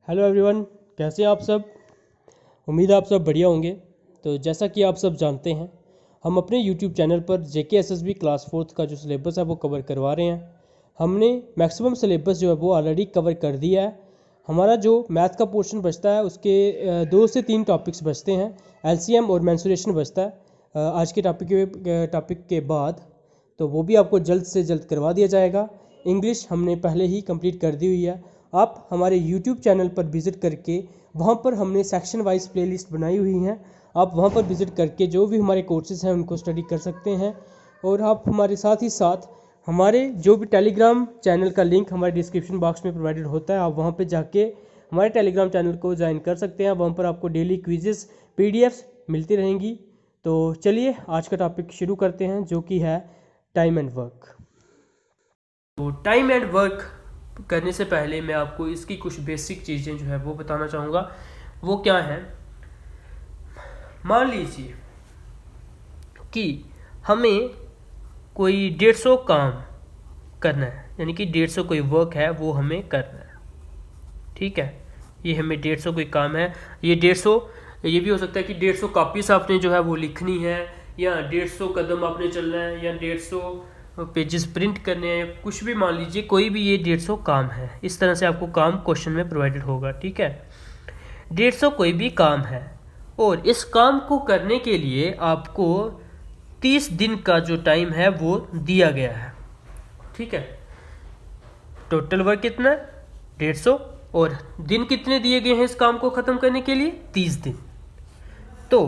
Hello everyone, कैसे हैं आप सब। उम्मीद है आप सब बढ़िया होंगे। तो जैसा कि आप सब जानते हैं, हम अपने यूट्यूब चैनल पर JKSSB क्लास 4th का जो सिलेबस है वो कवर करवा रहे हैं। हमने मैक्सिमम सिलेबस जो है वो ऑलरेडी कवर कर दिया है। हमारा जो मैथ का पोर्शन बचता है उसके 2 से 3 टॉपिक्स बचते हैं। LCM और मेंसुरेशन बचता है आज के टॉपिक के बाद, तो वो भी आपको जल्द से जल्द करवा दिया जाएगा। इंग्लिश हमने पहले ही कंप्लीट कर दी हुई है। आप हमारे YouTube चैनल पर विज़िट करके वहाँ पर हमने सेक्शन वाइज प्लेलिस्ट बनाई हुई हैं। आप वहाँ पर विज़िट करके जो भी हमारे कोर्सेज़ हैं उनको स्टडी कर सकते हैं। और आप हमारे साथ ही साथ हमारे जो भी टेलीग्राम चैनल का लिंक हमारे डिस्क्रिप्शन बॉक्स में प्रोवाइडेड होता है, आप वहाँ पर जाके हमारे टेलीग्राम चैनल को ज्वाइन कर सकते हैं। वहाँ पर आपको डेली क्विज़ेस PDFs मिलती रहेंगी। तो चलिए आज का टॉपिक शुरू करते हैं, जो कि है टाइम एंड वर्क। तो टाइम एंड वर्क करने से पहले मैं आपको इसकी कुछ बेसिक चीज़ें जो है वो बताना चाहूँगा। वो क्या है, मान लीजिए कि हमें कोई 150 काम करना है, यानी कि 150 कोई वर्क है वो हमें करना है। ठीक है, ये हमें 150 कोई काम है। ये 150 ये भी हो सकता है कि 150 कॉपीज आपने जो है वो लिखनी है, या 150 कदम आपने चलना है, या 150 पेजेस प्रिंट करने हैं, कुछ भी मान लीजिए, कोई भी ये 150 काम है। इस तरह से आपको काम क्वेश्चन में प्रोवाइडेड होगा। ठीक है, 150 कोई भी काम है और इस काम को करने के लिए आपको 30 दिन का जो टाइम है वो दिया गया है। ठीक है, टोटल वर्क कितना है 150 और दिन कितने दिए गए हैं इस काम को ख़त्म करने के लिए 30 दिन। तो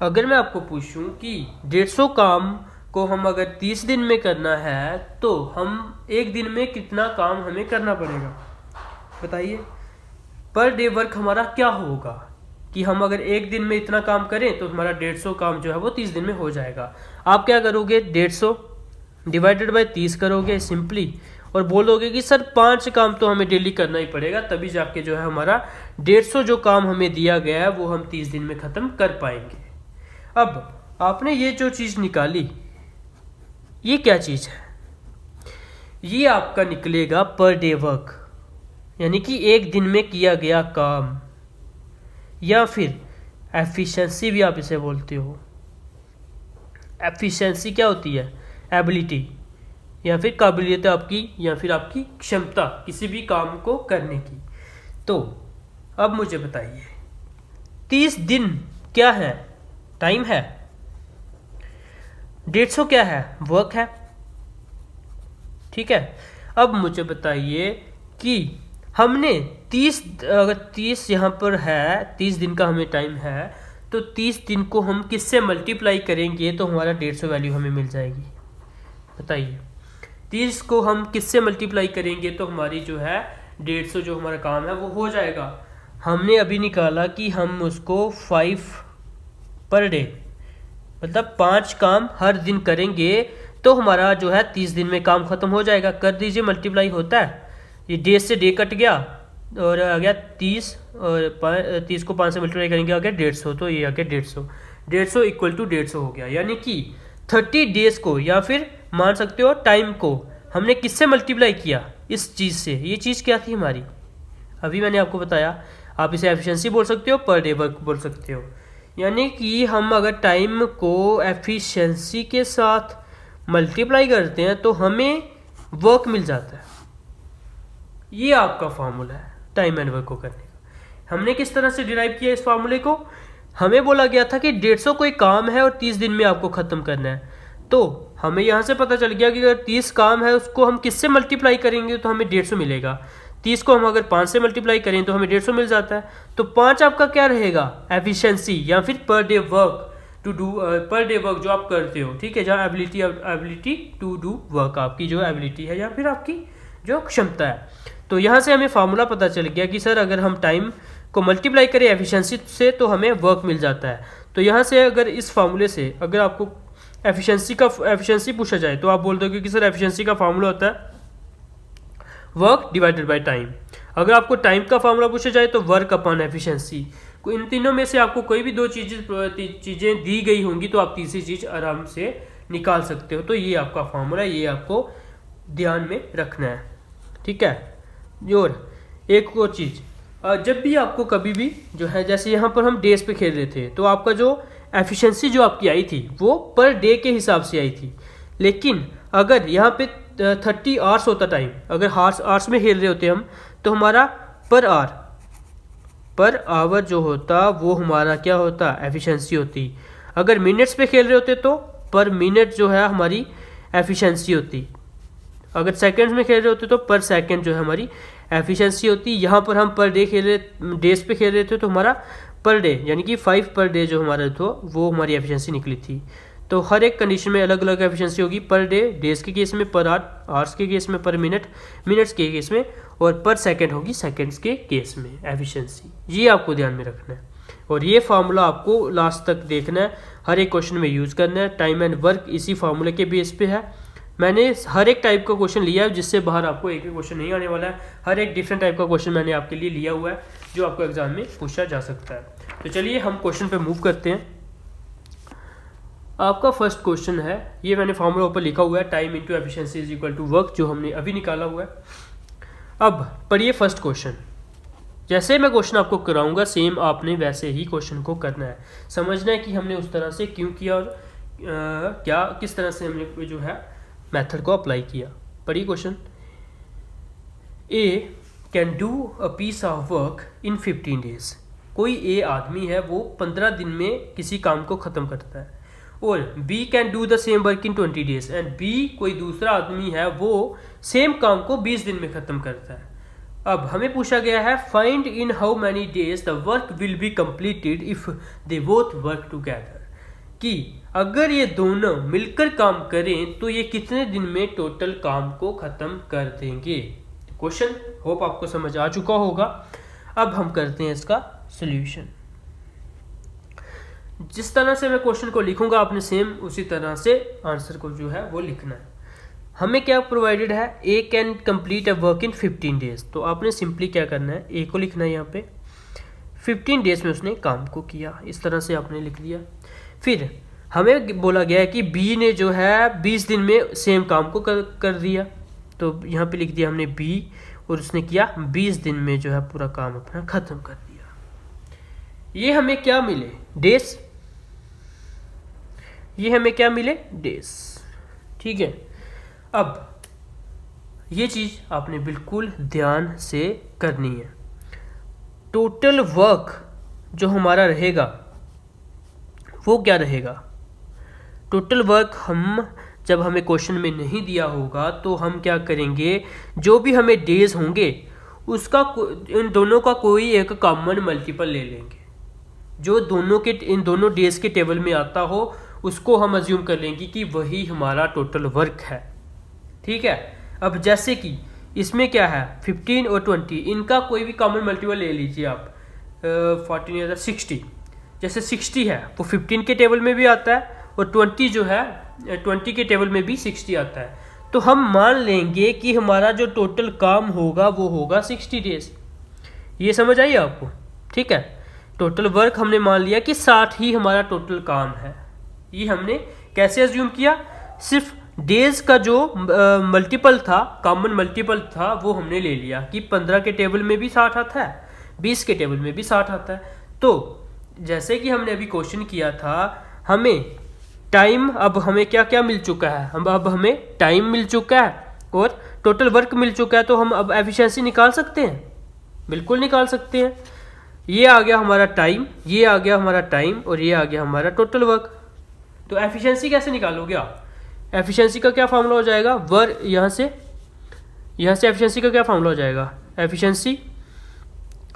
अगर मैं आपको पूछूं कि 150 काम को हम अगर 30 दिन में करना है तो हम एक दिन में कितना काम हमें करना पड़ेगा, बताइए। पर डे वर्क हमारा क्या होगा कि हम अगर एक दिन में इतना काम करें तो हमारा 150 काम जो है वो 30 दिन में हो जाएगा। आप क्या करोगे, 150 डिवाइडेड बाय 30 करोगे सिंपली, और बोलोगे कि सर 5 काम तो हमें डेली करना ही पड़ेगा, तभी जाके जो है हमारा 150 जो काम हमें दिया गया है वो हम 30 दिन में ख़त्म कर पाएंगे। अब आपने ये जो चीज़ निकाली, ये क्या चीज़ है, ये आपका निकलेगा पर डे वर्क, यानी कि एक दिन में किया गया काम, या फिर एफिशिएंसी भी आप इसे बोलते हो। एफिशिएंसी क्या होती है, एबिलिटी या फिर काबिलियत आपकी, या फिर आपकी क्षमता किसी भी काम को करने की। तो अब मुझे बताइए 30 दिन क्या है, टाइम है, 150 क्या है, वर्क है। ठीक है, अब मुझे बताइए कि हमने 30, अगर 30 यहाँ पर है, 30 दिन का हमें टाइम है, तो 30 दिन को हम किससे मल्टीप्लाई करेंगे तो हमारा 150 वैल्यू हमें मिल जाएगी, बताइए। 30 को हम किससे मल्टीप्लाई करेंगे तो हमारी जो है 150 जो हमारा काम है वो हो जाएगा। हमने अभी निकाला कि हम उसको 5 पर डे, मतलब 5 काम हर दिन करेंगे तो हमारा जो है 30 दिन में काम खत्म हो जाएगा। कर दीजिए, मल्टीप्लाई होता है, ये डे से डे कट गया और आ गया 30, और 30 को 5 से मल्टीप्लाई करेंगे आ गया 150, तो ये आ गया 150 इक्वल टू 150 हो गया। यानी कि 30 डेज को, या फिर मान सकते हो टाइम को, हमने किससे मल्टीप्लाई किया, इस चीज़ से। ये चीज़ क्या थी हमारी, अभी मैंने आपको बताया। आप इसे एफिशिएंसी बोल सकते हो, पर डे वर्क बोल सकते हो। यानी कि हम अगर टाइम को एफिशिएंसी के साथ मल्टीप्लाई करते हैं तो हमें वर्क मिल जाता है। ये आपका फार्मूला है टाइम एंड वर्क को करने का। हमने किस तरह से डिराइव किया इस फार्मूले को, हमें बोला गया था कि 150 कोई काम है और 30 दिन में आपको ख़त्म करना है। तो हमें यहाँ से पता चल गया कि अगर 30 काम है उसको हम किससे मल्टीप्लाई करेंगे तो हमें 150 मिलेगा। 30 को हम अगर 5 से मल्टीप्लाई करें तो हमें 150 मिल जाता है। तो 5 आपका क्या रहेगा, एफिशिएंसी या फिर per day work to do, per day work जो आप करते हो। ठीक है, जहाँ एबिलिटी टू डू वर्क, आपकी जो एबिलिटी है या फिर आपकी जो क्षमता है। तो यहाँ से हमें फार्मूला पता चल गया कि सर अगर हम टाइम को मल्टीप्लाई करें एफिशिएंसी से तो हमें वर्क मिल जाता है। तो यहाँ से अगर इस फार्मूले से अगर आपको एफिशिएंसी पूछा जाए तो आप बोल दोगे कि सर एफिशिएंसी का फार्मूला होता है वर्क डिवाइडेड बाय टाइम। अगर आपको टाइम का फार्मूला पूछा जाए तो वर्क अपॉन एफिशिएंसी। इन तीनों में से आपको कोई भी 2 चीज़ें दी गई होंगी तो आप तीसरी चीज़ आराम से निकाल सकते हो। तो ये आपका फार्मूला, ये आपको ध्यान में रखना है। ठीक है, और एक और चीज़, जब भी आपको कभी भी जो है, जैसे यहाँ पर हम डेज पे खेल रहे थे, तो आपका जो एफिशिएंसी जो आपकी आई थी वो पर डे के हिसाब से आई थी। लेकिन अगर यहाँ पे 30 आवर्स होता टाइम, अगर आवर्स में खेल रहे होते हम, तो हमारा पर आवर जो होता वो हमारा क्या होता, एफिशिएंसी होती। अगर मिनट्स पे खेल रहे होते तो पर मिनट जो है हमारी एफिशिएंसी होती। अगर सेकंड्स में खेल रहे होते तो पर सेकंड जो है हमारी एफिशिएंसी होती। यहाँ पर हम पर डे डेज पे खेल रहे थे, तो हमारा पर डे यानी कि 5 पर डे जो हमारा तो वो हमारी एफिशिएंसी निकली थी। तो हर एक कंडीशन में अलग अलग एफिशिएंसी होगी, पर डे डेज के केस में, पर आवर्स के केस में, पर मिनट्स के केस में, और पर सेकंड होगी सेकंड्स के केस में एफिशिएंसी। ये आपको ध्यान में रखना है और ये फार्मूला आपको लास्ट तक देखना है, हर एक क्वेश्चन में यूज़ करना है। टाइम एंड वर्क इसी फार्मूले के बेस पे है। मैंने हर एक टाइप का क्वेश्चन लिया है, जिससे बाहर आपको एक ही क्वेश्चन नहीं आने वाला है। हर एक डिफरेंट टाइप का क्वेश्चन मैंने आपके लिए लिया हुआ है जो आपको एग्जाम में पूछा जा सकता है। तो चलिए हम क्वेश्चन पे मूव करते हैं। आपका फर्स्ट क्वेश्चन है, ये मैंने फॉर्मूला ऊपर लिखा हुआ है, time into efficiency is equal to work, जो हमने अभी निकाला हुआ है। अब पढ़िए फर्स्ट क्वेश्चन। जैसे मैं क्वेश्चन आपको कराऊंगा सेम आपने वैसे ही क्वेश्चन को करना है, समझना है कि हमने उस तरह से क्यों किया और क्या किस तरह से हमने जो है मेथड को अप्लाई किया। पढ़िए question. A can do a piece of work in 15 days. कोई ए आदमी है वो 15 दिन में किसी काम को ख़त्म करता है। और B can do the same work in 20 days, and B कोई दूसरा आदमी है वो सेम काम को 20 दिन में ख़त्म करता है। अब हमें पूछा गया है find in how many days the work will be completed if they both work together, कि अगर ये दोनों मिलकर काम करें तो ये कितने दिन में टोटल काम को ख़त्म कर देंगे। क्वेश्चन होप आपको समझ आ चुका होगा। अब हम करते हैं इसका सॉल्यूशन। जिस तरह से मैं क्वेश्चन को लिखूंगा आपने सेम उसी तरह से आंसर को जो है वो लिखना है। हमें क्या प्रोवाइडेड है, A can complete a work in 15 days, तो आपने सिंपली क्या करना है, ए को लिखना है यहाँ पे 15 डेज में उसने काम को किया, इस तरह से आपने लिख दिया। फिर हमें बोला गया है कि बी ने जो है 20 दिन में सेम काम को कर दिया, तो यहाँ पे लिख दिया हमने बी, और उसने किया 20 दिन में जो है पूरा काम अपना ख़त्म कर दिया। ये हमें क्या मिले, डेज, ये हमें क्या मिले, डेज। ठीक है, अब ये चीज़ आपने बिल्कुल ध्यान से करनी है। टोटल वर्क जो हमारा रहेगा वो क्या रहेगा, टोटल वर्क हम जब हमें क्वेश्चन में नहीं दिया होगा तो हम क्या करेंगे, जो भी हमें डेज होंगे उसका इन दोनों का कोई एक कॉमन मल्टीपल ले लेंगे, जो दोनों के इन दोनों डेज के टेबल में आता हो उसको हम अज्यूम कर लेंगे कि वही हमारा टोटल वर्क है। ठीक है, अब जैसे कि इसमें क्या है 15 और 20, इनका कोई भी कॉमन मल्टीपल ले लीजिए आप, 14 या 60, जैसे 60 है वो 15 के टेबल में भी आता है और 20 जो है 20 के टेबल में भी 60 आता है, तो हम मान लेंगे कि हमारा जो टोटल काम होगा वो होगा 60 डेज। ये समझ आई आपको? ठीक है, टोटल वर्क हमने मान लिया कि 60 ही हमारा टोटल काम है। ये हमने कैसे अज्यूम किया, सिर्फ डेज का जो मल्टीपल था, कॉमन मल्टीपल था, वो हमने ले लिया कि 15 के टेबल में भी 60 आता है, 20 के टेबल में भी 60 आता है। तो जैसे कि हमने अभी क्वेश्चन किया था, हमें टाइम, अब हमें क्या क्या मिल चुका है, अब हमें टाइम मिल चुका है और टोटल वर्क मिल चुका है, तो हम अब एफिशिएंसी निकाल सकते हैं, बिल्कुल निकाल सकते हैं। ये आ गया हमारा टाइम, ये आ गया हमारा टाइम, और ये आ गया हमारा टोटल वर्क। तो एफिशिएंसी कैसे निकालोगे आप, एफिशिएंसी का क्या फार्मूला हो जाएगा, वर्क, यहाँ से एफिशिएंसी का क्या फार्मूला हो जाएगा, efficiency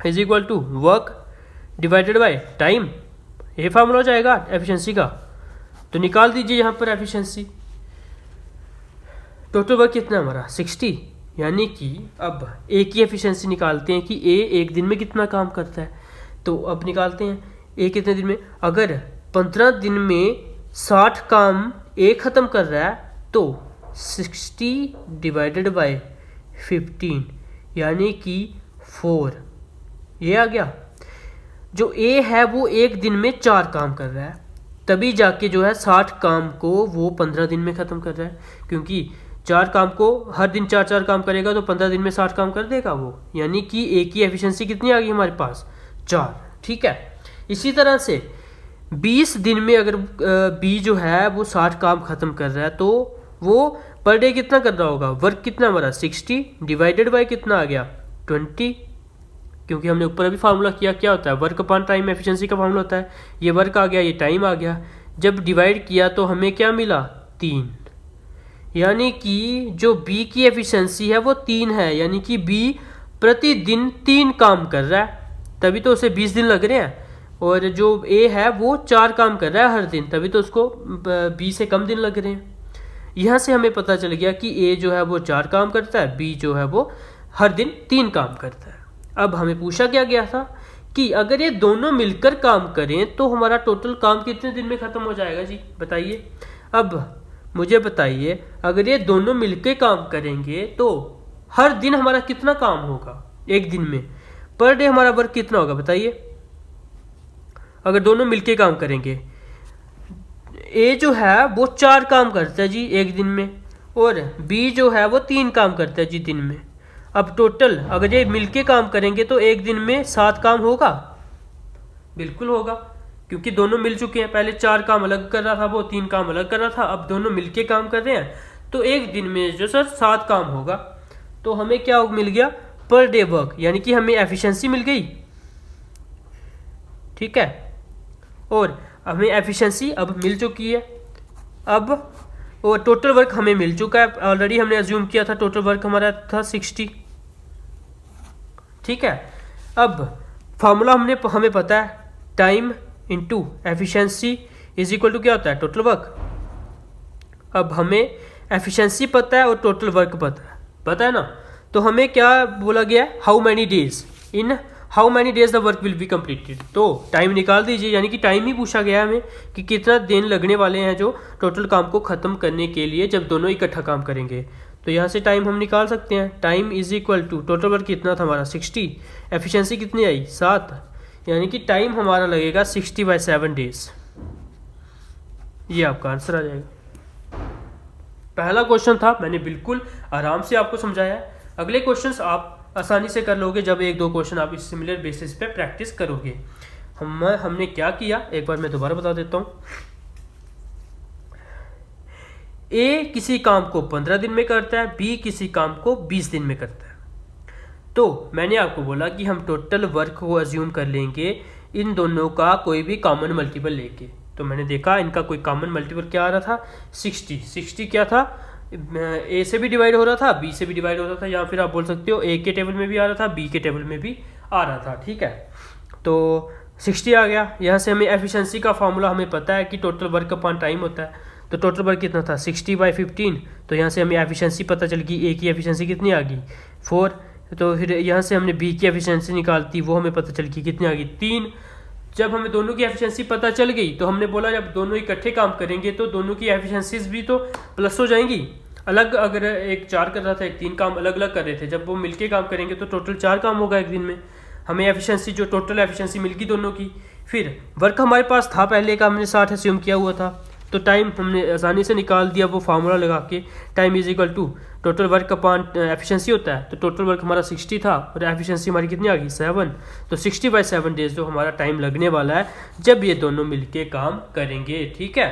is equal to work divided by time, ये फार्मूला हो जाएगा एफिशिएंसी का। तो निकाल दीजिए यहाँ पर एफिशिएंसी। टोटल वर्क कितना है हमारा 60, यानी कि अब ए की एफिशिएंसी निकालते हैं कि ए एक दिन में कितना काम करता है। तो अब निकालते हैं ए कितने दिन में, अगर 15 दिन में 60 काम ए ख़त्म कर रहा है तो 60 डिवाइडेड बाय 15 यानी कि 4, ये आ गया। जो ए है वो एक दिन में 4 काम कर रहा है, तभी जाके जो है 60 काम को वो 15 दिन में ख़त्म कर रहा है, क्योंकि 4 काम को हर दिन 4 काम करेगा तो 15 दिन में 60 काम कर देगा वो, यानी कि ए की एफिशिएंसी कितनी आ गई हमारे पास 4। ठीक है, इसी तरह से 20 दिन में अगर बी जो है वो 60 काम ख़त्म कर रहा है तो वो पर डे कितना कर रहा होगा, वर्क कितना हमारा 60 डिवाइडेड बाय कितना आ गया 20, क्योंकि हमने ऊपर अभी फार्मूला किया क्या होता है वर्क अपॉन टाइम एफिशिएंसी का फार्मूला होता है। ये वर्क आ गया, ये टाइम आ गया, जब डिवाइड किया तो हमें क्या मिला 3, यानी कि जो बी की एफिशिएंसी है वो 3 है, यानी कि बी प्रतिदिन 3 काम कर रहा है, तभी तो उसे 20 दिन लग रहे हैं। और जो ए है वो 4 काम कर रहा है हर दिन, तभी तो उसको बी से कम दिन लग रहे हैं। यहाँ से हमें पता चल गया कि ए जो है वो 4 काम करता है, बी जो है वो हर दिन 3 काम करता है। अब हमें पूछा क्या गया था कि अगर ये दोनों मिलकर काम करें तो हमारा टोटल काम कितने दिन में ख़त्म हो जाएगा जी, बताइए। अब मुझे बताइए, अगर ये दोनों मिलकर काम करेंगे तो हर दिन हमारा कितना काम होगा एक दिन में, पर डे हमारा वर्क कितना होगा बताइए। अगर दोनों मिलके काम करेंगे, ए जो है वो 4 काम करता है जी एक दिन में, और बी जो है वो 3 काम करता है जी दिन में। अब टोटल अगर ये मिलके काम करेंगे तो एक दिन में 7 काम होगा, बिल्कुल होगा, क्योंकि दोनों मिल चुके हैं। पहले 4 काम अलग कर रहा था वो, 3 काम अलग कर रहा था, अब दोनों मिलके काम कर रहे हैं तो एक दिन में जो सर 7 काम होगा। तो हमें क्या मिल गया पर डे वर्क, यानी कि हमें एफिशिएंसी मिल गई। ठीक है, और हमें एफिशिएंसी अब मिल चुकी है। अब और टोटल वर्क हमें मिल चुका है, ऑलरेडी हमने अज्यूम किया था टोटल वर्क हमारा था 60। ठीक है, अब फार्मूला हमें पता है, time into efficiency is equal to क्या होता है टोटल वर्क। अब हमें एफिशिएंसी पता है और टोटल वर्क पता है ना, तो हमें क्या बोला गया है, how many days in how many days the work will be completed. तो टाइम निकाल दीजिए, यानी कि टाइम ही पूछा गया है हमें कि कितना दिन लगने वाले हैं जो टोटल काम को ख़त्म करने के लिए जब दोनों इकट्ठा काम करेंगे। तो यहाँ से टाइम हम निकाल सकते हैं, time is equal to total work कितना था हमारा 60, एफिशिएंसी कितनी आई 7, यानी कि टाइम हमारा लगेगा 60/7 डेज। ये आपका आंसर आ जाएगा। पहला क्वेश्चन था, मैंने बिल्कुल आराम से आपको समझाया है। अगले क्वेश्चंस आप आसानी से कर लोगे जब 1-2 क्वेश्चन आप इस सिमिलर बेसिस पे प्रैक्टिस करोगे। हमने क्या किया एक बार मैं दोबारा बता देता हूँ। ए किसी काम को 15 दिन में करता है, बी किसी काम को 20 दिन में करता है। तो मैंने आपको बोला कि हम टोटल वर्क को अज्यूम कर लेंगे इन दोनों का कोई भी कॉमन मल्टीपल लेके। तो मैंने देखा इनका कोई कॉमन मल्टीपल क्या आ रहा था 60 क्या था, ए से भी डिवाइड हो रहा था, बी से भी डिवाइड हो रहा था, या फिर आप बोल सकते हो ए के टेबल में भी आ रहा था, बी के टेबल में भी आ रहा था। ठीक है, तो 60 आ गया। यहाँ से हमें एफिशिएंसी का फार्मूला हमें पता है कि टोटल वर्क अपॉन टाइम होता है, तो टोटल वर्क कितना था 60/15। तो यहाँ से हमें एफिशिएंसी पता चल गई, ए की एफिशिएंसी कितनी आ गई 4। तो फिर यहाँ से हमने बी की एफिशिएंसी निकालती, वो हमें पता चल गई कितनी आ गई 3। जब हमें दोनों की एफिशिएंसी पता चल गई तो हमने बोला जब दोनों इकट्ठे काम करेंगे तो दोनों की एफिशिएंसीज भी तो प्लस हो जाएंगी। अलग अगर एक 4 कर रहा था, एक 3 काम अलग अलग कर रहे थे, जब वो मिलके काम करेंगे तो टोटल 4 काम होगा एक दिन में। हमें एफिशिएंसी जो टोटल एफिशिएंसी मिल गई दोनों की। फिर वर्क हमारे पास था पहले का, हमने 60 अस्यूम किया हुआ था, तो टाइम हमने आसानी से निकाल दिया वो फार्मूला लगा के, time is equal to total work upon efficiency होता है। तो टोटल वर्क हमारा 60 था और एफिशिएंसी हमारी कितनी आ गई 7। तो 60/7 डेज जो हमारा टाइम लगने वाला है जब ये दोनों मिलके काम करेंगे। ठीक है,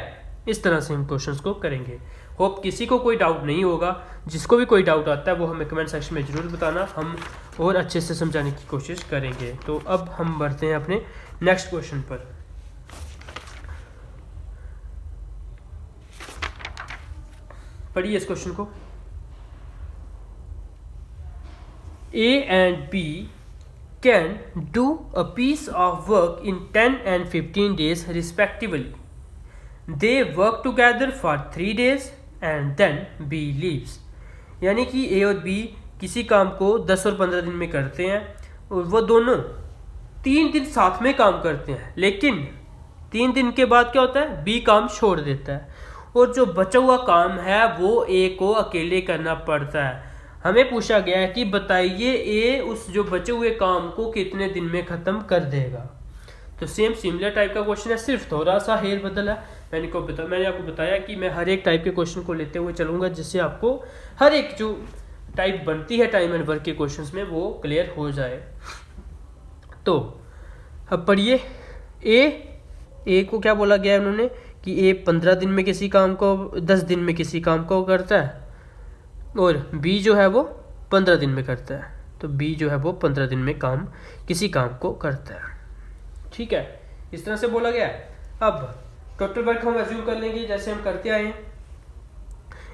इस तरह से हम क्वेश्चंस को करेंगे। होप किसी को कोई डाउट नहीं होगा। जिसको भी कोई डाउट आता है वो हमें कमेंट सेक्शन में ज़रूर बताना, हम और अच्छे से समझाने की कोशिश करेंगे। तो अब हम बढ़ते हैं अपने नेक्स्ट क्वेश्चन पर। पढ़िए इस क्वेश्चन को। A and B can do a piece of work in 10 and 15 days respectively. They work together for 3 days and then B leaves. यानी कि A और B किसी काम को 10 और 15 दिन में करते हैं और वो दोनों 3 दिन साथ में काम करते हैं, लेकिन 3 दिन के बाद क्या होता है B काम छोड़ देता है और जो बचा हुआ काम है वो A को अकेले करना पड़ता है। हमें पूछा गया है कि बताइए ए उस जो बचे हुए काम को कितने दिन में ख़त्म कर देगा। तो सेम सिमिलर टाइप का क्वेश्चन है, सिर्फ थोड़ा सा हेर बदल है। मैंने आपको बताया कि मैं हर एक टाइप के क्वेश्चन को लेते हुए चलूँगा, जिससे आपको हर एक जो टाइप बनती है टाइम एंड वर्क के क्वेश्चंस में वो क्लियर हो जाए। तो अब पढ़िए, ए को क्या बोला गया है उन्होंने कि ए 15 दिन में किसी काम को, 10 दिन में किसी काम को करता है, और बी जो है वो 15 दिन में करता है। तो बी जो है वो 15 दिन में किसी काम को करता है। ठीक है, इस तरह से बोला गया है। अब टोटल वर्क हम एज्यूम कर लेंगे जैसे हम करते आए हैं।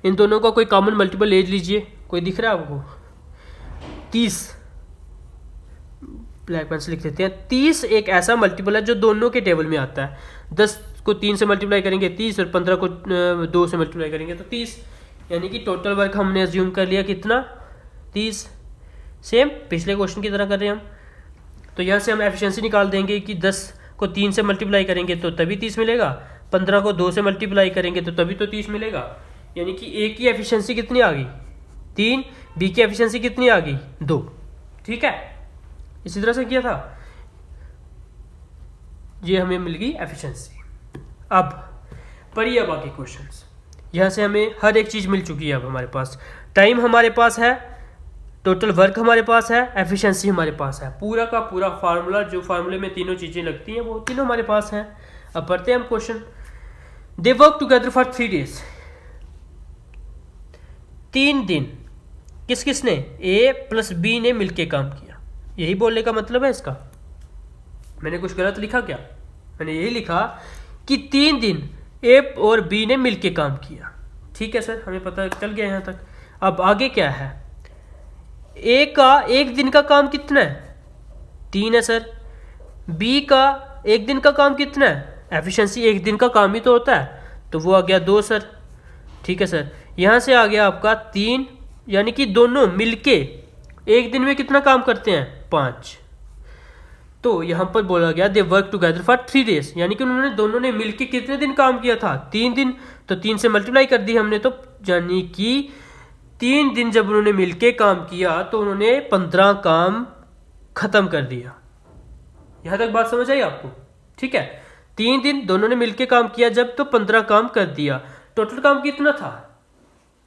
इन दोनों का कोई कॉमन मल्टीपल ले लीजिए, कोई दिख रहा है आपको? 30, ब्लैक पेन से लिख देते हैं। 30 एक ऐसा मल्टीपल है जो दोनों के टेबल में आता है। 10 को 3 से मल्टीप्लाई करेंगे 30, और 15 को 2 से मल्टीप्लाई करेंगे तो 30, यानी कि टोटल वर्क हमने एज्यूम कर लिया कितना? 30। सेम पिछले क्वेश्चन की तरह कर रहे हैं हम। तो यहाँ से हम एफिशिएंसी निकाल देंगे कि 10 को 3 से मल्टीप्लाई करेंगे तो तभी 30 मिलेगा, 15 को 2 से मल्टीप्लाई करेंगे तो तभी तो 30 मिलेगा। यानी कि ए की एफिशिएंसी कितनी आ गई? 3, बी की एफिशिएंसी कितनी आ गई? 2। ठीक है, इसी तरह से किया था, ये हमें मिल गई एफिशिएंसी। अब पढ़िए अब आगे क्वेश्चंस। यहाँ से हमें हर एक चीज़ मिल चुकी है। अब हमारे पास टाइम हमारे पास है, टोटल वर्क हमारे पास है, एफिशिएंसी हमारे पास है, पूरा का पूरा फार्मूला, जो फार्मूले में तीनों चीज़ें लगती हैं वो तीनों हमारे पास हैं। अब पढ़ते हैं हम question. They work together for 3 days। 3 दिन किस किसने? ए प्लस बी ने मिलके काम किया। यही बोलने का मतलब है इसका। मैंने कुछ गलत लिखा क्या? मैंने यही लिखा कि 3 दिन ए और बी ने मिलके काम किया। ठीक है सर, हमें पता चल गया यहाँ तक। अब आगे क्या है? ए का एक दिन का काम कितना है? 3 है सर। बी का एक दिन का काम कितना है? एफिशिएंसी एक दिन का काम ही तो होता है, तो वो आ गया 2 सर। ठीक है सर, यहाँ से आ गया आपका 3, यानी कि दोनों मिलके एक दिन में कितना काम करते हैं? 5। तो यहाँ पर बोला गया they work together for 3 days, यानी कि उन्होंने दोनों ने मिलके कितने दिन काम किया था? 3 दिन। तो 3 से मल्टीप्लाई कर दी हमने, तो यानी कि 3 दिन जब उन्होंने मिलके काम किया तो उन्होंने 15 काम खत्म कर दिया। यहाँ तक बात समझ आई आपको? ठीक है, 3 दिन दोनों ने मिलके काम किया जब, तो 15 काम कर दिया। टोटल काम कितना था?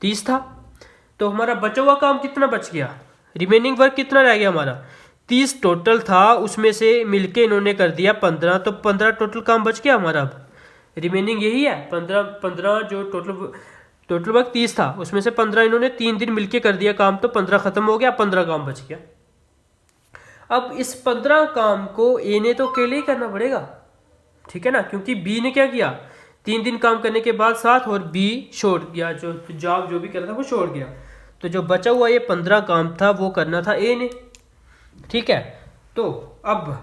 30 था। तो हमारा बचा हुआ काम कितना बच गया? रिमेनिंग वर्क कितना रह गया हमारा? 30 टोटल था, उसमें से मिलके इन्होंने कर दिया 15, तो 15 टोटल काम बच गया हमारा। अब रिमेनिंग यही है 15 जो टोटल वर्क 30 था, उसमें से 15 इन्होंने 3 दिन मिलके कर दिया काम, तो 15 खत्म हो गया, 15 काम बच गया। अब इस 15 काम को ए ने तो अकेले ही करना पड़ेगा, ठीक है ना, क्योंकि बी ने क्या किया? 3 दिन काम करने के बाद 7, और बी छोड़ गया, जो जॉब जो भी कर रहा था वो छोड़ गया। तो जो बचा हुआ ये 15 काम था वो करना था ए ने। ठीक है, तो अब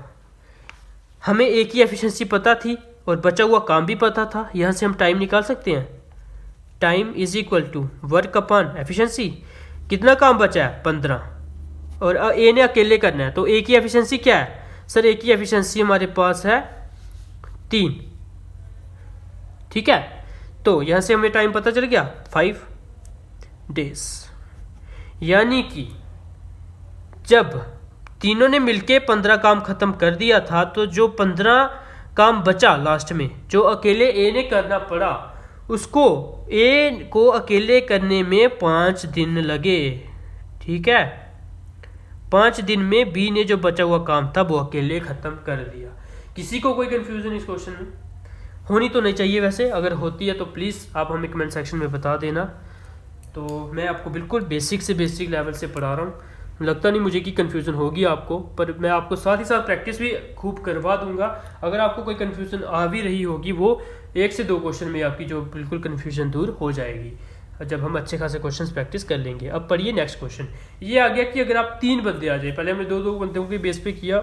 हमें ए की एफिशिएंसी पता थी और बचा हुआ काम भी पता था। यहाँ से हम टाइम निकाल सकते हैं। Time is equal to work upon efficiency. कितना काम बचा है? 15, और ए ने अकेले करना है, तो ए की एफिशिएंसी क्या है? सर ए की एफिशिएंसी हमारे पास है 3। ठीक है, तो यहाँ से हमें टाइम पता चल गया 5 days। यानी कि जब तीनों ने मिलके 15 काम खत्म कर दिया था, तो जो 15 काम बचा लास्ट में, जो अकेले ए ने करना पड़ा, उसको ए को अकेले करने में 5 दिन लगे। ठीक है, 5 दिन में बी ने जो बचा हुआ काम था वो अकेले खत्म कर दिया। किसी को कोई कंफ्यूजन इस क्वेश्चन में? होनी तो नहीं चाहिए वैसे, अगर होती है तो प्लीज़ आप हमें कमेंट सेक्शन में बता देना। तो मैं आपको बिल्कुल बेसिक से बेसिक लेवल से पढ़ा रहा हूँ, लगता नहीं मुझे कि कन्फ्यूज़न होगी आपको, पर मैं आपको साथ ही साथ प्रैक्टिस भी खूब करवा दूंगा। अगर आपको कोई कन्फ्यूज़न आ भी रही होगी, वो 1 से 2 क्वेश्चन में आपकी जो बिल्कुल कन्फ्यूजन दूर हो जाएगी, जब हम अच्छे खासे क्वेश्चंस प्रैक्टिस कर लेंगे। अब पढ़िए नेक्स्ट क्वेश्चन। ये आ गया कि अगर आप 3 बंदे आ जाए, पहले हमने 2 बंदों के बेस पे किया,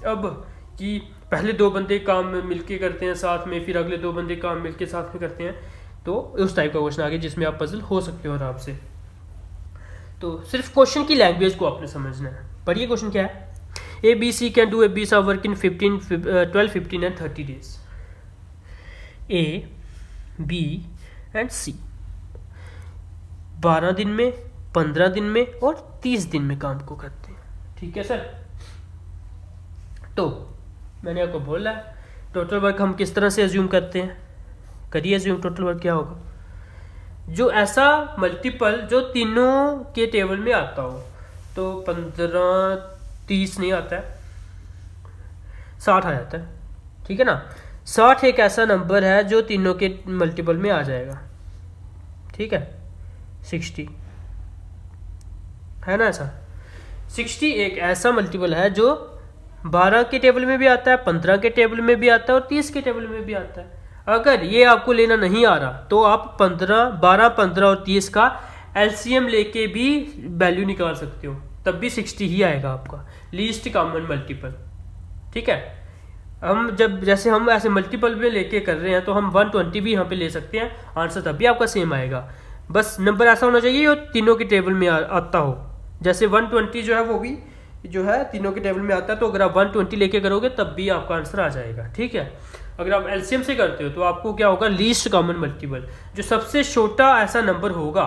अब कि पहले 2 बंदे काम मिलके करते हैं साथ में, फिर अगले 2 बंदे काम मिलके साथ में करते हैं, तो उस टाइप का क्वेश्चन आ गया जिसमें आप पजल हो सकते हो आराम से। तो सिर्फ क्वेश्चन की लैंग्वेज को आपने समझना है। पढ़िए क्वेश्चन क्या है। A B C can do a बी सा work in 12, 15 and 30 days। A B and C 12 दिन में, 15 दिन में और 30 दिन में काम को करते हैं। ठीक है सर, तो मैंने आपको बोला टोटल वर्क हम किस तरह से एज्यूम करते हैं। करिए जो टोटल वर्क क्या होगा, जो ऐसा मल्टीपल जो तीनों के टेबल में आता हो। तो 15 30 नहीं आता है, 60 आ जाता है, ठीक है ना। 60 एक ऐसा नंबर है जो तीनों के मल्टीपल में आ जाएगा, ठीक है। 60 है ना ऐसा। 60 एक ऐसा मल्टीपल है जो 12 के टेबल में भी आता है, 15 के टेबल में भी आता है और 30 के टेबल में भी आता है। अगर ये आपको लेना नहीं आ रहा तो आप 12, 15 और 30 का एलसीएम लेके भी वैल्यू निकाल सकते हो, तब भी 60 ही आएगा आपका लीस्ट कॉमन मल्टीपल, ठीक है। हम जब जैसे हम ऐसे मल्टीपल में लेके कर रहे हैं तो हम 120 भी यहाँ पे ले सकते हैं, आंसर तब भी आपका सेम आएगा। बस नंबर ऐसा होना चाहिए जो तीनों के टेबल में आता हो। जैसे 120 जो है वो भी जो है तीनों के टेबल में आता है, तो अगर आप 120 लेके करोगे तब भी आपका आंसर आ जाएगा, ठीक है। अगर आप एलसीएम से करते हो तो आपको क्या होगा, लीस्ट कॉमन मल्टीपल, जो सबसे छोटा ऐसा नंबर होगा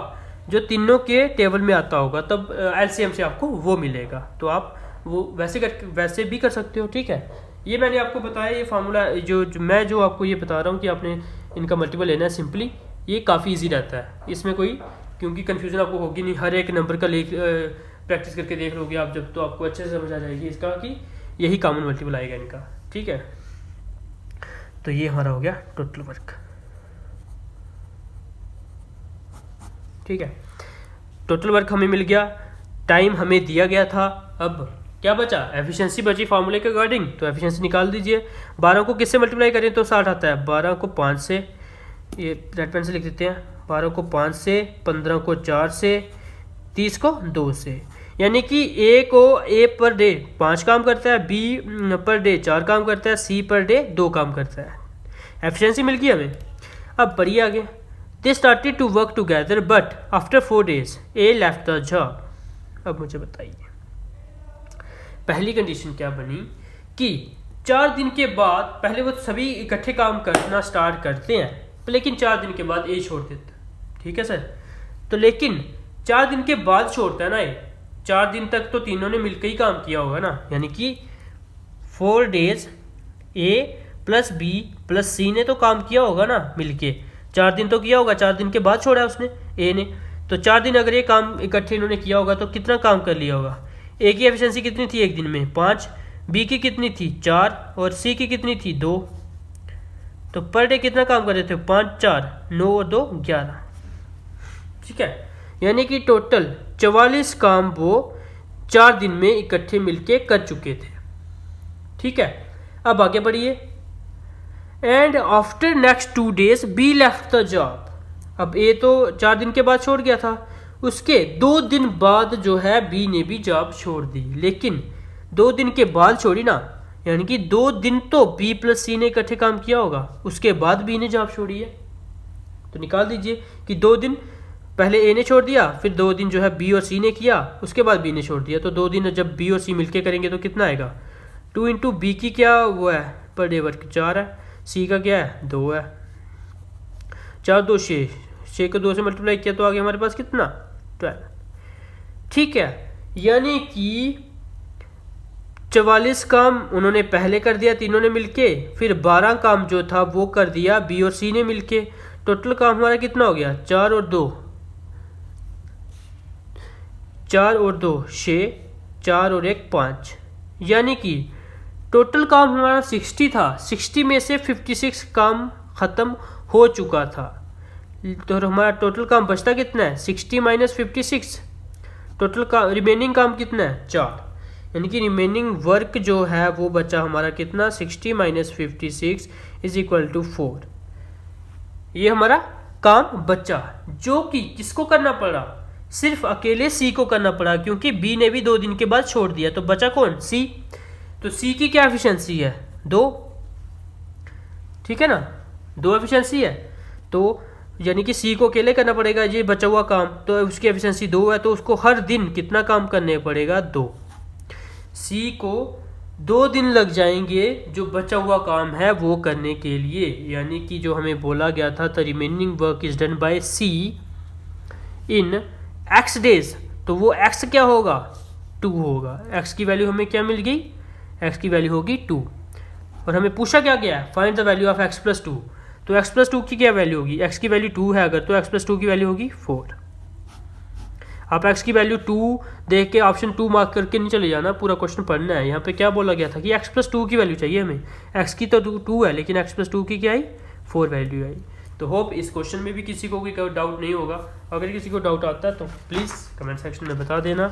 जो तीनों के टेबल में आता होगा, तब एलसीएम से आपको वो मिलेगा। तो आप वो वैसे भी कर सकते हो, ठीक है। ये मैंने आपको बताया, ये फार्मूला जो आपको ये बता रहा हूँ कि आपने इनका मल्टीपल लेना है सिंपली, ये काफ़ी इजी रहता है, इसमें कोई क्योंकि कन्फ्यूज़न आपको होगी नहीं। हर एक नंबर का प्रैक्टिस करके देख लोगे आप जब, तो आपको अच्छे से समझ आ जाएगी इसका कि यही कॉमन मल्टीपल आएगा इनका, ठीक है। तो ये हमारा हो गया टोटल वर्क, ठीक है। टोटल वर्क हमें मिल गया, टाइम हमें दिया गया था। अब क्या बचा, एफिशिएंसी बची फार्मूले के अकॉर्डिंग, तो एफिशिएंसी निकाल दीजिए। 12 को किससे मल्टीप्लाई करें तो 60 आता है, 12 को 5 से, ये रेड पेन से लिख देते हैं, 12 को 5 से, 15 को 4 से, 30 को 2 से, यानी कि ए पर डे 5 काम करता है, बी पर डे 4 काम करता है, सी पर डे 2 काम करता है। एफिशिएंसी मिल गई हमें। अब पढ़िए आगे, they started to work together but after 4 days A left the job. अब मुझे बताइए पहली कंडीशन क्या बनी कि 4 दिन के बाद, पहले वो सभी इकट्ठे काम करना स्टार्ट करते हैं, लेकिन 4 दिन के बाद ए छोड़ देता है, ठीक है सर। तो लेकिन 4 दिन के बाद छोड़ता है ना ये, 4 दिन तक तो तीनों ने मिलकर ही काम किया होगा ना, यानी कि 4 days ए प्लस बी प्लस सी ने तो काम किया होगा ना मिलके, 4 दिन तो किया होगा, 4 दिन के बाद छोड़ा है उसने ए ने। तो 4 दिन अगर ये काम इकट्ठे इन्होंने किया होगा तो कितना काम कर लिया होगा। ए की एफिशिएंसी कितनी थी एक दिन में 5, बी की कितनी थी 4 और सी की कितनी थी 2। तो पर डे कितना काम कर रहे थे, 5 4 9 और 2 11, ठीक है। यानी कि टोटल 44 काम वो 4 दिन में इकट्ठे मिलके कर चुके थे, ठीक है। अब आगे बढ़िए, and after next 2 days be left the job. अब ए तो 4 दिन के बाद छोड़ गया था, उसके 2 दिन बाद जो है बी ने भी जॉब छोड़ दी, लेकिन 2 दिन के बाद छोड़ी ना, यानी कि 2 दिन तो बी प्लस सी ने इकट्ठे काम किया होगा, उसके बाद बी ने जॉब छोड़ी है। तो निकाल दीजिए कि 2 दिन पहले ए ने छोड़ दिया, फिर 2 दिन जो है बी और सी ने किया, उसके बाद बी ने छोड़ दिया। तो 2 दिन जब बी और सी मिलके करेंगे तो कितना आएगा, 2 इंटू बी की क्या वो है पर डे वर्क 4 है, सी का क्या है 2 है, 4 2 6, 6 को 2 से मल्टीप्लाई किया तो आगे हमारे पास कितना 12, ठीक है। यानी कि 44 काम उन्होंने पहले कर दिया तीनों ने मिलके, फिर 12 काम जो था वो कर दिया बी और सी ने मिलके। टोटल काम हमारा कितना हो गया, 4 और 2 6, 4 और 1 5, यानी कि टोटल काम हमारा 60 था, 60 में से 56 काम ख़त्म हो चुका था। तो हमारा टोटल काम बचता कितना है, 60 माइनस 56, टोटल का रिमेनिंग काम कितना है 4, यानी कि रिमेनिंग वर्क जो है वो बचा हमारा कितना 60 माइनस 56 इज इक्वल टू 4। ये हमारा काम बचा, जो कि किसको करना पड़ा, सिर्फ अकेले सी को करना पड़ा, क्योंकि बी ने भी 2 दिन के बाद छोड़ दिया। तो बचा कौन, सी। तो सी की क्या एफिशिएंसी है 2, ठीक है ना, 2 एफिशिएंसी है। तो यानी कि सी को अकेले करना पड़ेगा ये बचा हुआ काम, तो उसकी एफिशिएंसी 2 है, तो उसको हर दिन कितना काम करने पड़ेगा 2। सी को 2 दिन लग जाएंगे जो बचा हुआ काम है वो करने के लिए, यानी कि जो हमें बोला गया था the remaining work is done by C in X days, तो वो एक्स क्या होगा 2 होगा। एक्स की वैल्यू हमें क्या मिल गई, एक्स की वैल्यू होगी 2, और हमें पूछा क्या गया, find the value of x plus 2। तो x प्लस 2 की क्या वैल्यू होगी, x की वैल्यू 2 है अगर, तो x प्लस 2 की वैल्यू होगी 4। आप x की वैल्यू 2 देख के ऑप्शन 2 मार्क करके नहीं चले जाना, पूरा क्वेश्चन पढ़ना है। यहाँ पे क्या बोला गया था कि x प्लस 2 की वैल्यू चाहिए हमें, x की तो 2 है लेकिन x प्लस 2 की क्या आई, 4 वैल्यू आई। तो होप इस क्वेश्चन में भी किसी को कोई डाउट नहीं होगा। अगर किसी को डाउट आता है तो प्लीज़ कमेंट सेक्शन में बता देना।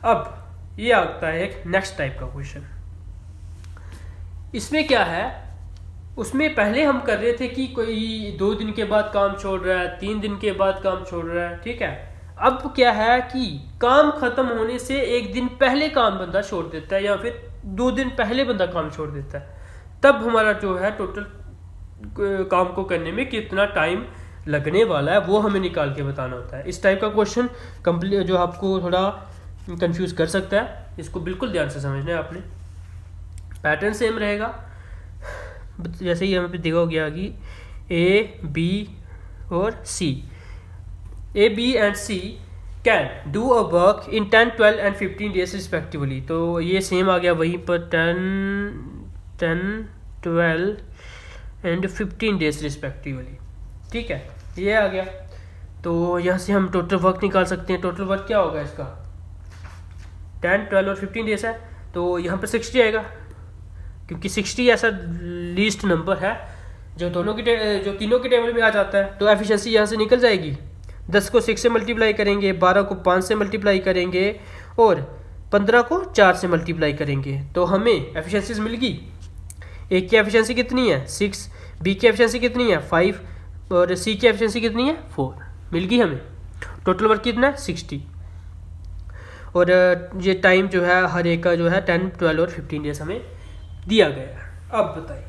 अब ये आता है एक नेक्स्ट टाइप का क्वेश्चन। इसमें क्या है, उसमें पहले हम कर रहे थे कि कोई 2 दिन के बाद काम छोड़ रहा है, 3 दिन के बाद काम छोड़ रहा है, ठीक है। अब क्या है कि काम खत्म होने से 1 दिन पहले काम बंदा छोड़ देता है या फिर 2 दिन पहले बंदा काम छोड़ देता है, तब हमारा जो है टोटल काम को करने में कितना टाइम लगने वाला है वो हमें निकाल के बताना होता है। इस टाइप का क्वेश्चन कंप्लीट जो आपको थोड़ा कंफ्यूज कर सकता है, इसको बिल्कुल ध्यान से समझना है आपने। पैटर्न सेम रहेगा, जैसे ही हमें देखा गया कि ए बी और C, A B and C can do a work in 10, 12 and 15 days respectively. तो ये सेम आ गया वहीं पर 10, 12 एंड 15 डेज रिस्पेक्टिवली, ठीक है, ये आ गया। तो यहाँ से हम टोटल वर्क निकाल सकते हैं। टोटल वर्क क्या होगा इसका, 10, 12 और 15 डेज है, तो यहाँ पर 60 आएगा, क्योंकि 60 ऐसा लीस्ट नंबर है जो जो तीनों के टेबल में आ जाता है। तो एफिशिएंसी यहाँ से निकल जाएगी। 10 को 6 से मल्टीप्लाई करेंगे, 12 को 5 से मल्टीप्लाई करेंगे और 15 को 4 से मल्टीप्लाई करेंगे, तो हमें एफिशिएंसीज मिल गई। ए की एफिशिएंसी कितनी है 6, बी की एफिशिएंसी कितनी है 5 और सी की एफिशिएंसी कितनी है 4, मिल गई हमें। टोटल वर्क कितना है 60 और ये टाइम जो है हर एक का जो है 10, 12 और 15 डेज हमें दिया गया है। अब बताइए,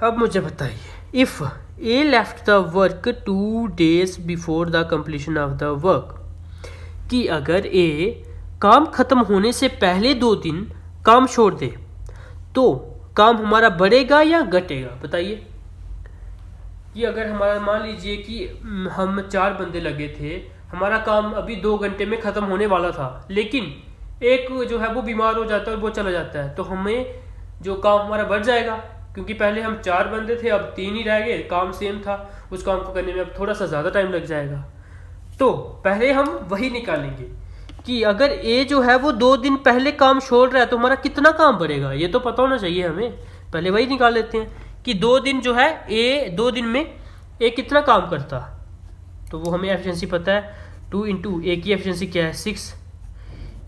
अब मुझे बताइए, if A left the work 2 days before the completion of the work, कि अगर ए काम ख़त्म होने से पहले 2 दिन काम छोड़ दे तो काम हमारा बढ़ेगा या घटेगा, बताइए। कि अगर हमारा मान लीजिए कि हम 4 बंदे लगे थे, हमारा काम अभी 2 घंटे में ख़त्म होने वाला था, लेकिन एक जो है वो बीमार हो जाता है और वो चला जाता है, तो हमें जो काम हमारा बढ़ जाएगा, क्योंकि पहले हम 4 बंदे थे, अब 3 ही रह गए, काम सेम था, उस काम को करने में अब थोड़ा सा ज़्यादा टाइम लग जाएगा। तो पहले हम वही निकालेंगे कि अगर ए जो है वो 2 दिन पहले काम छोड़ रहा है तो हमारा कितना काम बढ़ेगा, ये तो पता होना चाहिए हमें। पहले वही निकाल लेते हैं कि 2 दिन जो है ए 2 दिन में ए कितना काम करता, तो वो हमें एफिशिएंसी पता है 2 इंटू ए की एफिशिएंसी क्या है 6,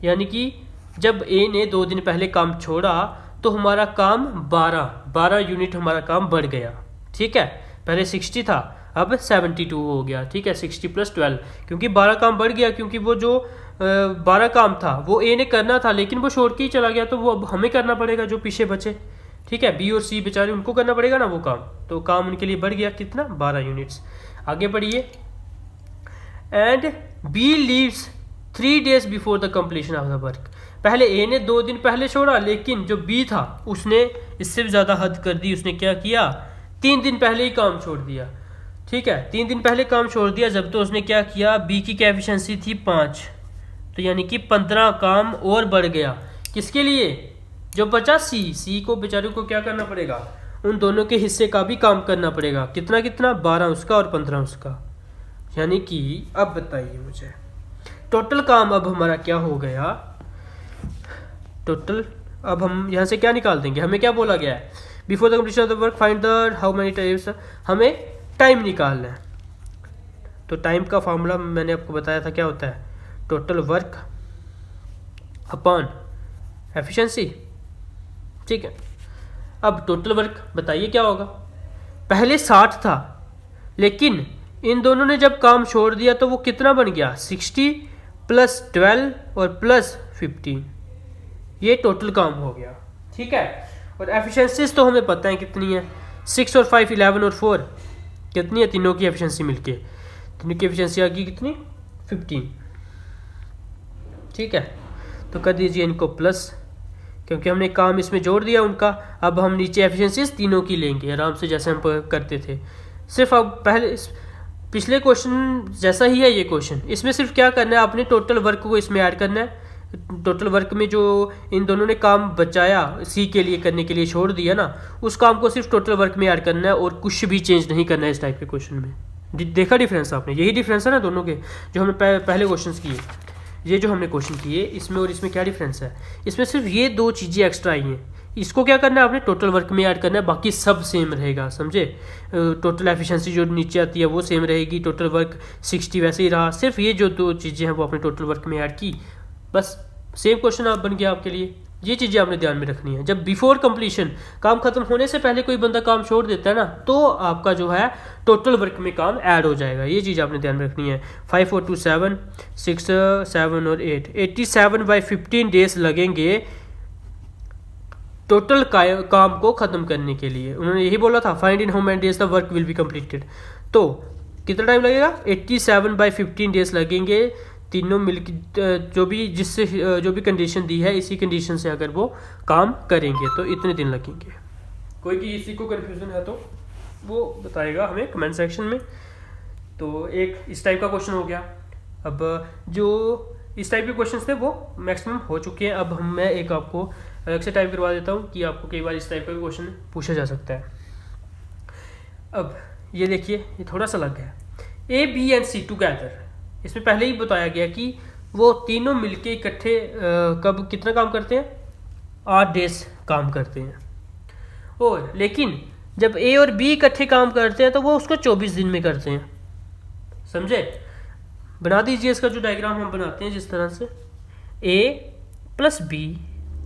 यानी कि जब ए ने 2 दिन पहले काम छोड़ा तो हमारा काम 12 यूनिट हमारा काम बढ़ गया, ठीक है। पहले 60 था, अब 72 हो गया, ठीक है। 60 + 12, क्योंकि 12 काम बढ़ गया, क्योंकि वो जो 12 काम था वो ए ने करना था लेकिन वो छोड़ के ही चला गया, तो वो अब हमें करना पड़ेगा जो पीछे बचे, ठीक है। बी और सी बेचारे उनको करना पड़ेगा ना वो काम, तो काम उनके लिए बढ़ गया कितना 12 यूनिट्स। आगे बढ़िए, and B leaves 3 days before the completion of the work. पहले ए ने 2 दिन पहले छोड़ा, लेकिन जो बी था उसने इससे भी ज़्यादा हद कर दी, उसने क्या किया 3 दिन पहले ही काम छोड़ दिया, ठीक है। 3 दिन पहले काम छोड़ दिया जब, तो उसने क्या किया, बी की एफिशिएंसी थी 5, तो यानी कि 15 काम और बढ़ गया। किसके लिए, जो बचा सी को बेचारे को क्या करना पड़ेगा, उन दोनों के हिस्से का भी काम करना पड़ेगा। कितना 12 उसका और 15 उसका, यानी कि अब बताइए मुझे टोटल काम अब हमारा क्या हो गया। टोटल अब हम यहाँ से क्या निकाल देंगे, हमें क्या बोला गया है, before the completion of the work find the how many times, हमें टाइम निकालना है। तो टाइम का फॉर्मूला मैंने आपको बताया था क्या होता है, टोटल वर्क अपॉन एफिशिएंसी, ठीक है। अब टोटल वर्क बताइए क्या होगा, पहले 60 था, लेकिन इन दोनों ने जब काम छोड़ दिया तो वो कितना बन गया 60 + 12 और +15, ये टोटल काम हो गया, ठीक है। और एफिशिएंसीज तो हमें पता है कितनी है, 6 और 5 11 और 4 कितनी है, तीनों की एफिशिएंसी मिलके, तीनों की एफिशिएंसी आ गई कितनी 15, ठीक है। तो कर दीजिए इनको प्लस, क्योंकि हमने काम इसमें जोड़ दिया उनका। अब हम नीचे एफिशिएंसीज तीनों की लेंगे आराम से, जैसे हम करते थे। सिर्फ अब पिछले क्वेश्चन जैसा ही है ये क्वेश्चन, इसमें सिर्फ क्या करना है, आपने टोटल वर्क को इसमें ऐड करना है, टोटल वर्क में जो इन दोनों ने काम बचाया सी के लिए करने के लिए छोड़ दिया ना, उस काम को सिर्फ टोटल वर्क में ऐड करना है और कुछ भी चेंज नहीं करना है इस टाइप के क्वेश्चन में। देखा डिफरेंस आपने? यही डिफरेंस है ना दोनों के, जो हमने पहले क्वेश्चन किए, ये जो हमने क्वेश्चन किए इसमें और इसमें क्या डिफरेंस है? इसमें सिर्फ ये दो चीज़ें एक्स्ट्रा आई हैं, इसको क्या करना है आपने टोटल वर्क में ऐड करना है, बाकी सब सेम रहेगा, समझे? टोटल एफिशिएंसी जो नीचे आती है वो सेम रहेगी, टोटल वर्क 60 वैसे ही रहा, सिर्फ ये जो दो चीज़ें हैं वो आपने टोटल वर्क में ऐड की, बस सेम क्वेश्चन आप बन गया आपके लिए। ये चीज़ें आपने ध्यान में रखनी है। जब बिफोर कंप्लीशन, काम खत्म होने से पहले कोई बंदा काम छोड़ देता है ना, तो आपका जो है टोटल वर्क में काम ऐड हो जाएगा। ये चीज़ आपने ध्यान में रखनी है। 5 4 2 7 6 7 और 8 87/15 डेज लगेंगे टोटल काम को ख़त्म करने के लिए। उन्होंने यही बोला था, find in how many days the work will be completed. तो कितना टाइम लगेगा? 87/15 डेज लगेंगे तीनों मिलकर, जो भी कंडीशन दी है इसी कंडीशन से अगर वो काम करेंगे तो इतने दिन लगेंगे। कोई किसी को कन्फ्यूजन है तो वो बताएगा हमें कमेंट सेक्शन में। तो एक इस टाइप का क्वेश्चन हो गया। अब जो इस टाइप के क्वेश्चंस थे वो मैक्सिमम हो चुके हैं। अब मैं एक आपको अलग से टाइप करवा देता हूँ कि आपको कई बार इस टाइप का भी क्वेश्चन पूछा जा सकता है। अब ये देखिए, ये थोड़ा सा अलग है। A B and C together, इसमें पहले ही बताया गया कि वो तीनों मिलके इकट्ठे कब कितना काम करते हैं? 8 डेज काम करते हैं। और लेकिन जब ए और बी इकट्ठे काम करते हैं तो वो उसको 24 दिन में करते हैं, समझे? बना दीजिए इसका जो डायग्राम हम बनाते हैं जिस तरह से, ए प्लस बी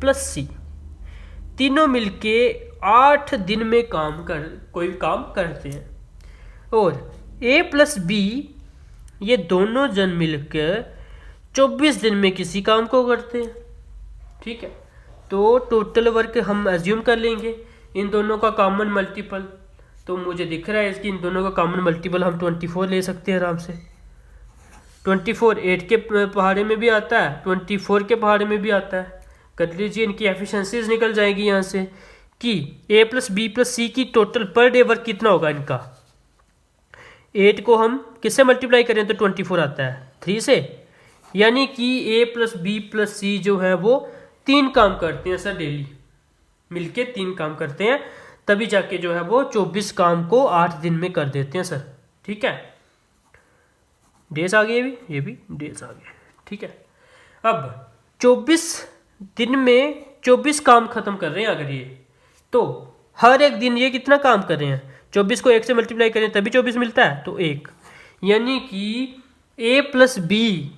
प्लस सी तीनों मिलके 8 दिन में कोई काम करते हैं। और ए प्लस बी ये दोनों जन मिलकर 24 दिन में किसी काम को करते हैं, ठीक है? तो टोटल वर्क हम एज्यूम कर लेंगे इन दोनों का कॉमन मल्टीपल। तो मुझे दिख रहा है इसकी इन दोनों का कॉमन मल्टीपल हम 24 ले सकते हैं आराम से। 24 8 के पहाड़े में भी आता है, 24 के पहाड़े में भी आता है। कर लीजिए, इनकी एफिशिएंसीज निकल जाएगी यहाँ से कि ए प्लस बी प्लस सी की टोटल पर डे वर्क कितना होगा इनका। 8 को हम किससे मल्टीप्लाई करें तो 24 आता है 3 से, यानी कि ए प्लस बी प्लस सी जो है वो 3 काम करते हैं सर डेली, मिलके 3 काम करते हैं, तभी जाके जो है वो 24 काम को 8 दिन में कर देते हैं सर, ठीक है? डेज आ गए, ये भी डेज आ गए, ठीक है? अब 24 दिन में 24 काम खत्म कर रहे हैं अगर ये, तो हर एक दिन ये कितना काम कर रहे हैं? 24 को 1 से मल्टीप्लाई करें तभी 24 मिलता है, तो 1, यानी कि ए प्लस बी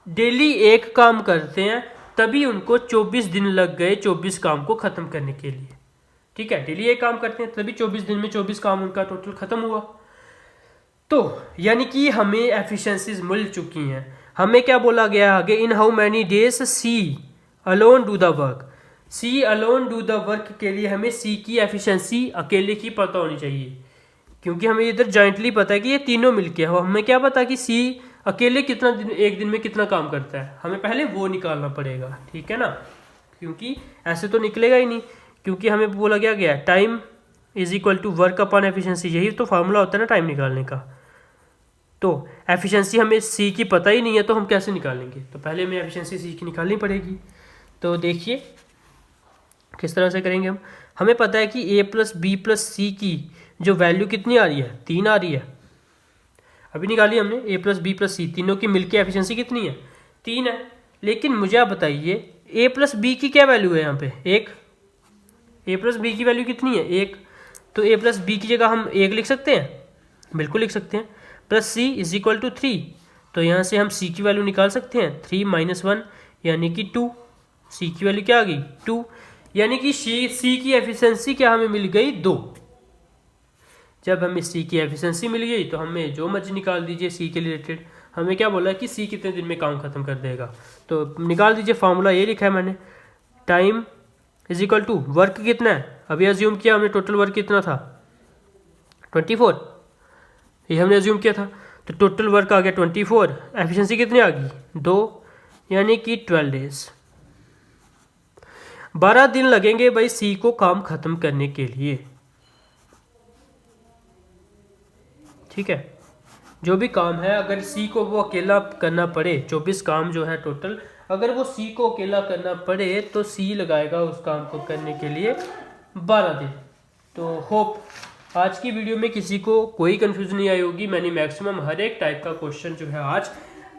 डेली 1 काम करते हैं, तभी उनको 24 दिन लग गए 24 काम को ख़त्म करने के लिए, ठीक है? डेली 1 काम करते हैं तभी 24 दिन में 24 काम उनका टोटल ख़त्म हुआ। तो यानी कि हमें एफिशिएंसीज मिल चुकी हैं। हमें क्या बोला गया आगे? In how many days C alone do the work. C alone do the work के लिए हमें सी की एफिशिएंसी अकेले की पता होनी चाहिए, क्योंकि हमें इधर जॉइंटली पता है कि ये तीनों मिलके हो। हमें क्या पता कि सी अकेले कितना दिन, एक दिन में कितना काम करता है, हमें पहले वो निकालना पड़ेगा, ठीक है ना? क्योंकि ऐसे तो निकलेगा ही नहीं, क्योंकि हमें बोला गया time is equal to work upon efficiency, यही तो फार्मूला होता है ना टाइम निकालने का। तो एफिशिएंसी हमें सी की पता ही नहीं है, तो हम कैसे निकालेंगे? तो पहले हमें एफिशिएंसी सी की निकालनी पड़ेगी। तो देखिए किस तरह से करेंगे हम। हमें पता है कि ए प्लस बी प्लस सी की जो वैल्यू कितनी आ रही है? 3 आ रही है, अभी निकाली हमने। ए प्लस बी प्लस सी तीनों की मिलके एफिशिएंसी कितनी है? 3 है। लेकिन मुझे आप बताइए ए प्लस बी की क्या वैल्यू है यहाँ पे? 1। ए प्लस बी की वैल्यू कितनी है? 1। तो ए प्लस बी की जगह हम 1 लिख सकते हैं, बिल्कुल लिख सकते हैं। Plus C is equal to 3, तो यहाँ से हम सी की वैल्यू निकाल सकते हैं। 3 - 1 यानी कि 2। सी की वैल्यू क्या आ गई? 2, यानी कि सी की एफिशिएंसी क्या हमें मिल गई? 2। जब हमें सी की एफिशिएंसी मिल गई तो हमें जो मर्जी निकाल दीजिए सी के रिलेटेड। हमें क्या बोला कि सी कितने दिन में काम खत्म कर देगा, तो निकाल दीजिए। फार्मूला ये लिखा है मैंने, time is equal to work कितना है, अभी एज्यूम किया हमने टोटल वर्क कितना था? 24, ये हमने एज्यूम किया था। तो टोटल वर्क आ गया 24, एफिशिएंसी कितनी आ गई? 2, यानी कि 12 डेज। 12 दिन लगेंगे भाई सी को काम खत्म करने के लिए, ठीक है? जो भी काम है अगर सी को वो अकेला करना पड़े, 24 काम जो है टोटल अगर वो सी को अकेला करना पड़े तो सी लगाएगा उस काम को करने के लिए 12 दिन। तो होप आज की वीडियो में किसी को कोई कन्फ्यूजन नहीं आई होगी। मैंने मैक्सिमम हर एक टाइप का क्वेश्चन जो है आज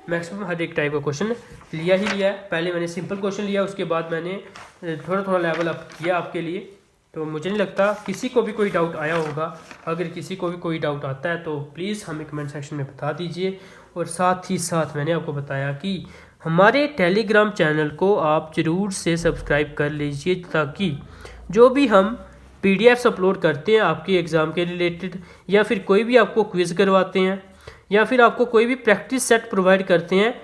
मैक्सिमम हर एक टाइप का क्वेश्चन लिया ही लिया है। पहले मैंने सिंपल क्वेश्चन लिया, उसके बाद मैंने थोड़ा थोड़ा लेवल अप किया आपके लिए। तो मुझे नहीं लगता किसी को भी कोई डाउट आया होगा। अगर किसी को भी कोई डाउट आता है तो प्लीज़ हमें कमेंट सेक्शन में बता दीजिए। और साथ ही साथ मैंने आपको बताया कि हमारे टेलीग्राम चैनल को आप ज़रूर से सब्सक्राइब कर लीजिए, ताकि जो भी हम पीडीएफ्स अपलोड करते हैं आपके एग्ज़ाम के रिलेटेड, या फिर कोई भी आपको क्विज़ करवाते हैं, या फिर आपको कोई भी प्रैक्टिस सेट प्रोवाइड करते हैं,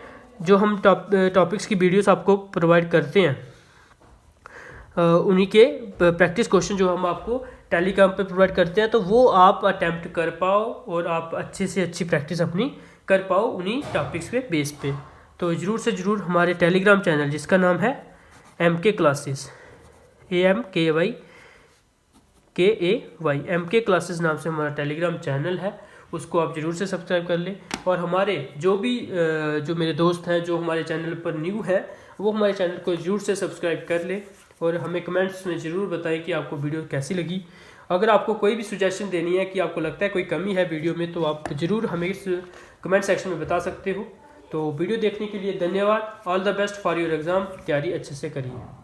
जो हम टॉपिक्स की वीडियोस आपको प्रोवाइड करते हैं, उन्हीं के प्रैक्टिस क्वेश्चन जो हम आपको टेलीग्राम पे प्रोवाइड करते हैं, तो वो आप अटेम्प्ट कर पाओ और आप अच्छे से अच्छी प्रैक्टिस अपनी कर पाओ उन्हीं टॉपिक्स पे बेस पे। तो ज़रूर से ज़रूर हमारे टेलीग्राम चैनल जिसका नाम है MK classes, AMKY MK classes नाम से हमारा टेलीग्राम चैनल है, उसको आप ज़रूर से सब्सक्राइब कर लें। और हमारे जो भी जो मेरे दोस्त हैं जो हमारे चैनल पर न्यू है, वो हमारे चैनल को ज़रूर से सब्सक्राइब कर लें और हमें कमेंट्स में ज़रूर बताएं कि आपको वीडियो कैसी लगी। अगर आपको कोई भी सुजेशन देनी है कि आपको लगता है कोई कमी है वीडियो में, तो आप ज़रूर हमें इस कमेंट सेक्शन में बता सकते हो। तो वीडियो देखने के लिए धन्यवाद। All the best for your exam. तैयारी अच्छे से करिए।